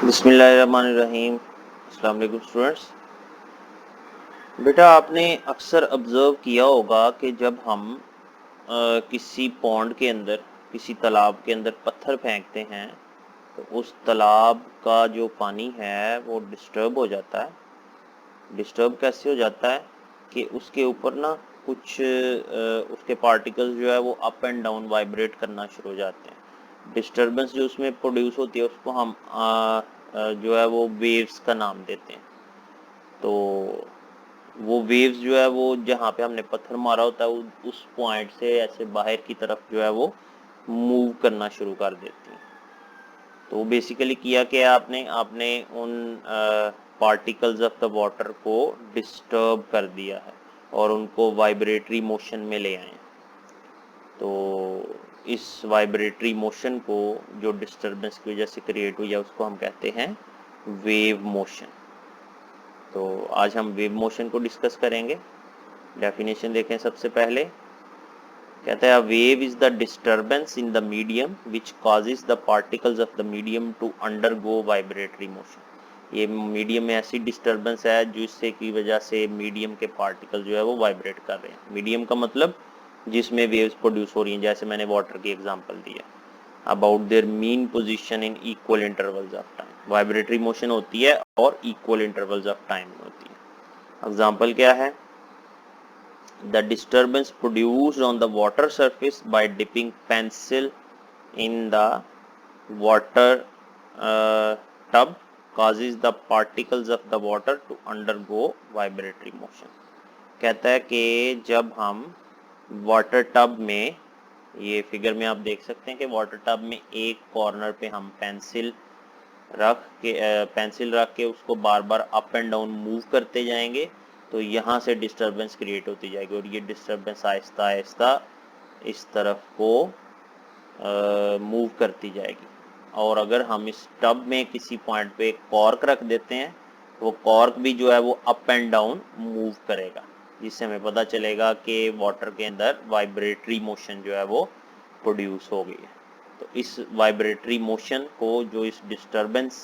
बिस्मिल्लाहिर्रहमानिर्रहीम। अस्सलाम वालेकुम स्टूडेंट्स। बेटा आपने अक्सर ऑब्ज़र्व किया होगा कि जब हम किसी पॉन्ड के अंदर, किसी तालाब के अंदर पत्थर फेंकते हैं तो उस तालाब का जो पानी है वो डिस्टर्ब हो जाता है। डिस्टर्ब कैसे हो जाता है कि उसके ऊपर ना कुछ उसके पार्टिकल्स जो है वो अप एंड डाउन वाइब्रेट करना शुरू हो जाते हैं। डिस्टर्बेंस जो उसमें प्रोड्यूस होती है उसको हम जो है वो वेव्स का नाम देते हैं। तो वो वेव्स जो है वो जहाँ पे हमने पत्थर मारा होता है उस पॉइंट से ऐसे बाहर की तरफ जो है वो मूव करना शुरू कर देती हैं। तो बेसिकली किया क्या आपने उन पार्टिकल्स ऑफ द वाटर को डिस्टर्ब कर दिया है और उनको वाइब्रेटरी मोशन में ले आए हैं। तो इस वाइब्रेटरी मोशन को जो डिस्टर्बेंस की वजह से क्रिएट हुई है उसको हम कहते हैं वेव मोशन। तो आज हम वेव मोशन को डिस्कस करेंगे। डेफिनेशन देखें। सबसे पहले कहता है wave is the disturbance in the medium which causes the particles of the medium to undergo vibratory motion. ये मीडियम में ऐसी डिस्टर्बेंस है जिससे की वजह से मीडियम के पार्टिकल जो है वो वाइब्रेट कर रहे हैं। मीडियम का मतलब जिसमें वेव्स प्रोड्यूस हो रही हैं, जैसे मैंने वाटर की एग्जांपल दिया। About their mean position in equal intervals of time. Vibratory motion होती है और इक्वल इंटरवल्स ऑफ टाइम में होती है। एग्जांपल क्या है? The disturbance produced on the water surface by dipping pencil in the water tub causes the particles of the water to undergo vibratory motion। कहता है कि जब हम वाटर टब में, ये फिगर में आप देख सकते हैं कि वाटर टब में एक कॉर्नर पे हम पेंसिल रख के उसको बार बार अप एंड डाउन मूव करते जाएंगे तो यहाँ से डिस्टर्बेंस क्रिएट होती जाएगी और ये डिस्टर्बेंस आहिस्ता आहिस्ता इस तरफ को मूव करती जाएगी। और अगर हम इस टब में किसी पॉइंट पे कॉर्क रख देते हैं तो वो कॉर्क भी जो है वो अप एंड डाउन मूव करेगा, जिससे हमें पता चलेगा कि वाटर के अंदर वाइब्रेटरी मोशन जो है वो प्रोड्यूस हो गई है। तो इस वाइब्रेटरी मोशन को जो इस डिस्टर्बेंस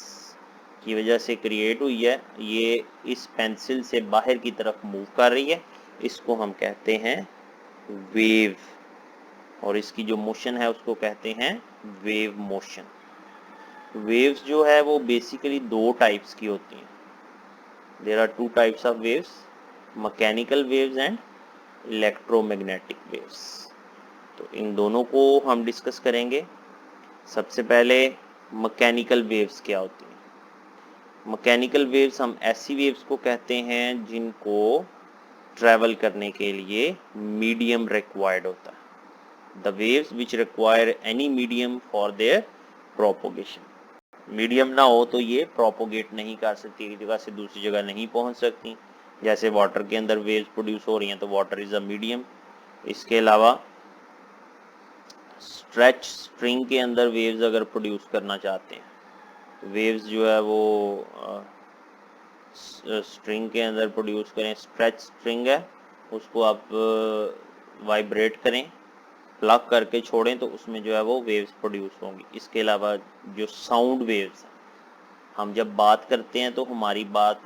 की वजह से क्रिएट हुई है ये इस पेंसिल से बाहर की तरफ मूव कर रही है, इसको हम कहते हैं वेव। और इसकी जो मोशन है उसको कहते हैं वेव मोशन। वेव्स जो है वो बेसिकली दो टाइप्स की होती हैं। There are two types of waves, mechanical waves and electromagnetic waves. तो इन दोनों को हम डिस्कस करेंगे। सबसे पहले मैकेनिकल वेव्स क्या होती हैं। मैकेनिकल वेव्स हम ऐसी वेव्स को कहते हैं जिनको ट्रैवल करने के लिए मीडियम रिक्वायर्ड होता है। The waves which require any medium for their propagation। Medium ना हो तो ये प्रोपोगेट नहीं कर सकती, एक जगह से दूसरी जगह नहीं पहुंच सकती। जैसे वाटर के अंदर वेव्स प्रोड्यूस हो रही हैं तो वाटर इज अ मीडियम। इसके अलावा स्ट्रेच स्ट्रिंग के अंदर वेव्स अगर प्रोड्यूस करना चाहते हैं तो वेव्स जो है वो स्ट्रिंग के अंदर प्रोड्यूस करें। स्ट्रेच स्ट्रिंग है उसको आप वाइब्रेट करें, प्लग करके छोड़ें तो उसमें जो है वो वेव्स प्रोड्यूस होंगी। इसके अलावा जो साउंड वेव्स हैं, हम जब बात करते हैं तो हमारी बात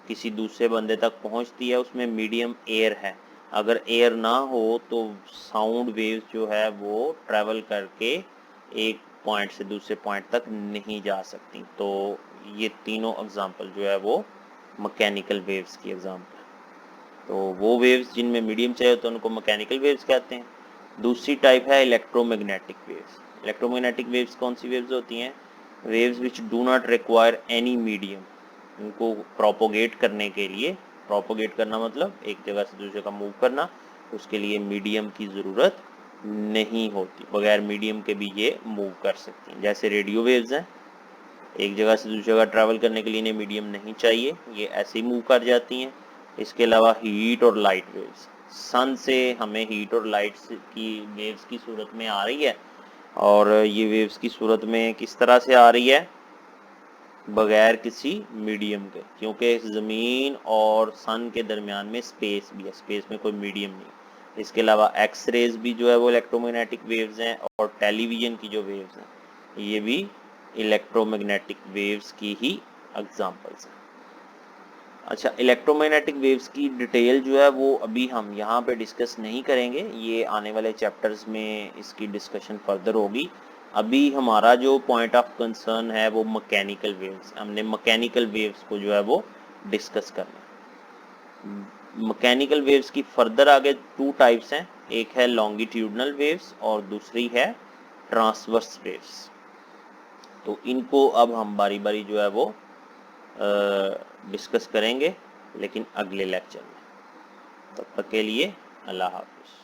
किसी दूसरे बंदे तक पहुंचती है, उसमें मीडियम एयर है। अगर एयर ना हो तो साउंड वेव्स जो है वो ट्रैवल करके एक पॉइंट से दूसरे पॉइंट तक नहीं जा सकती। तो ये तीनों एग्जांपल जो है वो मैकेनिकल वेव्स की एग्जांपल। तो वो वेव्स जिनमें मीडियम चाहिए तो उनको मैकेनिकल वेव्स कहते हैं। दूसरी टाइप है इलेक्ट्रोमैग्नेटिक वेव्स। इलेक्ट्रोमैग्नेटिक वेव्स कौन सी वेव्स होती हैं? Waves which do not require any medium. इनको प्रोपोगेट करने के लिए, प्रोपोगेट करना मतलब एक जगह से दूसरी जगह मूव करना, उसके लिए मीडियम की ज़रूरत नहीं होती, बगैर मीडियम के भी ये मूव कर सकती हैं। जैसे रेडियो वेव्स हैं, एक जगह से दूसरी जगह ट्रैवल करने के लिए इन्हें मीडियम नहीं चाहिए, ये ऐसे ही मूव कर जाती हैं। इसके अलावा हीट और लाइट वेव्स, सन से हमें हीट और लाइट की वेव्स की सूरत में आ रही है। और ये वेव्स की सूरत में किस तरह से आ रही है? बगैर किसी मीडियम के, क्योंकि ज़मीन और सन के दरमियान में स्पेस भी है, स्पेस में कोई मीडियम नहीं। इसके अलावा एक्स रेज भी जो है वो इलेक्ट्रोमैग्नेटिक वेव्स हैं और टेलीविज़न की जो वेव्स हैं ये भी इलेक्ट्रोमैग्नेटिक वेव्स की ही एग्जांपल्स हैं। अच्छा, इलेक्ट्रोमैग्नेटिक वेव्स की डिटेल जो है वो अभी हम यहाँ पे डिस्कस नहीं करेंगे, ये आने वाले चैप्टर्स में इसकी डिस्कशन फर्दर होगी। अभी हमारा जो पॉइंट ऑफ कंसर्न है वो मैकेनिकल वेव्स, हमने मैकेनिकल वेव्स को जो है वो डिस्कस करना है। मैकेनिकल वेव्स की फर्दर आगे 2 टाइप्स हैं, एक है लॉन्गिट्यूडनल वेव्स और दूसरी है ट्रांसवर्स वेव्स। तो इनको अब हम बारी बारी जो है वो डिस्कस करेंगे, लेकिन अगले लेक्चर में। तब तक के लिए अल्लाह हाफ़िज़।